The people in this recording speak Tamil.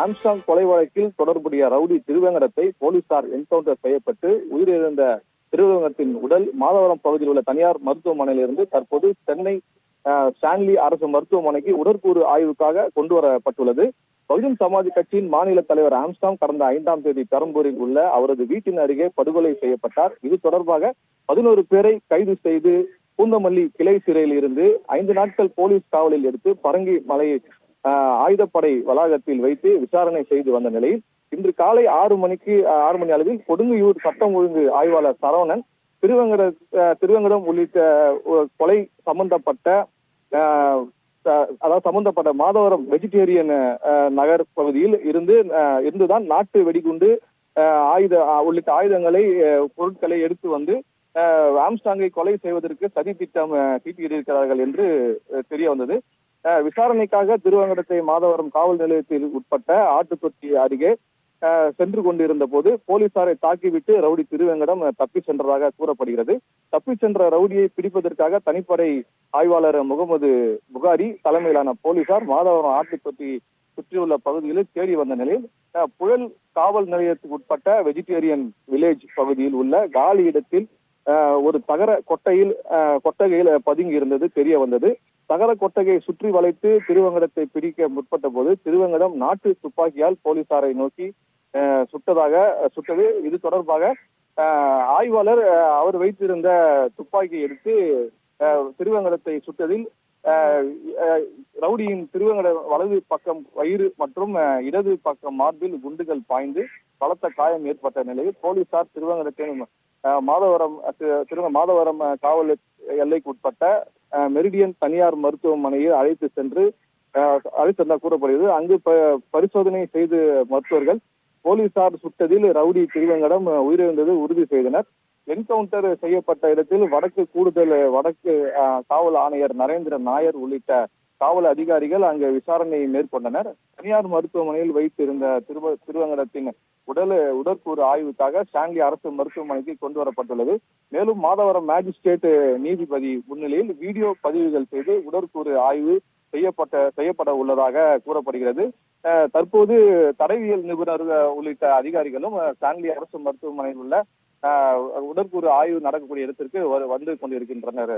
ஆம்ஸ்ட்ராங் கொலை வழக்கில் தொடர்புடைய ரவுடி திருவேங்கடத்தை போலீசார் என்கவுண்டர் செய்யப்பட்டு உயிரிழந்த திருவேங்கடத்தின் உடல் மாதவரம் பகுதியில் உள்ள தனியார் மருத்துவமனையிலிருந்து தற்போது சென்னை ஸ்டான்லி அரசு மருத்துவமனைக்கு உடற்கூறு ஆய்வுக்காக கொண்டு வரப்பட்டுள்ளது. பகுஜன் சமாஜ் கட்சியின் மாநில தலைவர் ஆம்ஸ்ட்ராங் கடந்த 5ஆம் தேதி பெரம்பூரில் உள்ள அவரது வீட்டின் அருகே படுகொலை செய்யப்பட்டார். இது தொடர்பாக 11 பேரை கைது செய்து பூந்தமல்லி கிளை சிறையில் இருந்து 5 நாட்கள் போலீஸ் காவலில் எடுத்து பரங்கி மலை ஆயுதப்படை வளாகத்தில் வைத்து விசாரணை செய்து வந்த நிலையில் இன்று காலை 6 மணி அளவில் கொடுங்கையூர் சட்டம் ஒழுங்கு ஆய்வாளர் சரவணன் திருவேங்கடம் உள்ளிட்ட கொலை சம்பந்தப்பட்ட மாதவரம் வெஜிடேரியன் நகர் பகுதியில் இருந்துதான் நாட்டு வெடிகுண்டு உள்ளிட்ட ஆயுதங்களை பொருட்களை எடுத்து வந்து ஆம்ஸ்ட்ராங்கை கொலை செய்வதற்கு சதி திட்டம் தீட்டியிருக்கிறார்கள் என்று தெரிய வந்தது. விசாரணைக்காக திருவேங்கடத்தை மாதவரம் காவல் நிலையத்தில் உட்பட்ட ஆட்டுத்தொட்டி அருகே சென்று கொண்டிருந்த போது போலீசாரை தாக்கிவிட்டு ரவுடி திருவேங்கடம் தப்பி சென்றதாக கூறப்படுகிறது. தப்பி சென்ற ரவுடியை பிடிப்பதற்காக தனிப்படை ஆய்வாளர் முகமது புகாரி தலைமையிலான போலீசார் மாதவரம் ஆட்டுத்தொட்டி சுற்றியுள்ள பகுதிகளில் தேடி வந்த நிலையில் புழல் காவல் நிலையத்துக்கு உட்பட்ட வெஜிடேரியன் வில்லேஜ் பகுதியில் உள்ள காலி இடத்தில் ஒரு தகர கொட்டகையில் பதுங்கி இருந்தது தெரிய வந்தது. தகர கொட்டகையை சுற்றி வளைத்து திருவேங்கடத்தை பிடிக்க முற்பட்ட போது திருவேங்கடம் நாட்டு துப்பாக்கியால் போலீசாரை நோக்கி சுட்டது. இது தொடர்பாக ஆய்வாளர் அவர் வைத்திருந்த துப்பாக்கியை எடுத்து திருவேங்கடத்தை சுட்டதில் ரவுடியின் திருவேங்கட வலது பக்கம் வயிறு மற்றும் இடது பக்கம் மார்பில் குண்டுகள் பாய்ந்து பலத்த காயம் ஏற்பட்ட நிலையில் போலீசார் திருவேங்கடத்தின் மாதவரம் காவல் எல்லைக்கு உட்பட்ட மெரிடியன் தனியார் மருத்துவமனையில் அழைத்து சென்ற கூறப்படுகிறது. அங்கு பரிசோதனை செய்த மருத்துவர்கள் போலீசார் சுட்டதில் ரவுடி திருவேங்கடம் உயிரிழந்தது உறுதி செய்தனர். என்கவுண்டர் செய்யப்பட்ட இடத்தில் வடக்கு காவல் ஆணையர் நரேந்திர நாயர் உள்ளிட்ட காவல் அதிகாரிகள் அங்கு விசாரணை மேற்கொண்டனர். தனியார் மருத்துவமனையில் வைத்திருந்த திருவேங்கடத்தின் உடற்கூறு ஆய்வுக்காக ஸ்டான்லி அரசு மருத்துவமனைக்கு கொண்டு வரப்பட்டுள்ளது. மேலும் மாதவரம் மேஜிஸ்ட்ரேட் நீதிபதி முன்னிலையில் வீடியோ பதிவுகள் செய்து உடற்கூறு ஆய்வு செய்யப்பட உள்ளதாக கூறப்படுகிறது. தற்போது தடயவியல் நிபுணர் உள்ளிட்ட அதிகாரிகளும் ஸ்டான்லி அரசு மருத்துவமனையில் உள்ள உடற்கூறு ஆய்வு நடக்கக்கூடிய இடத்திற்கு வந்து கொண்டிருக்கின்றனர்.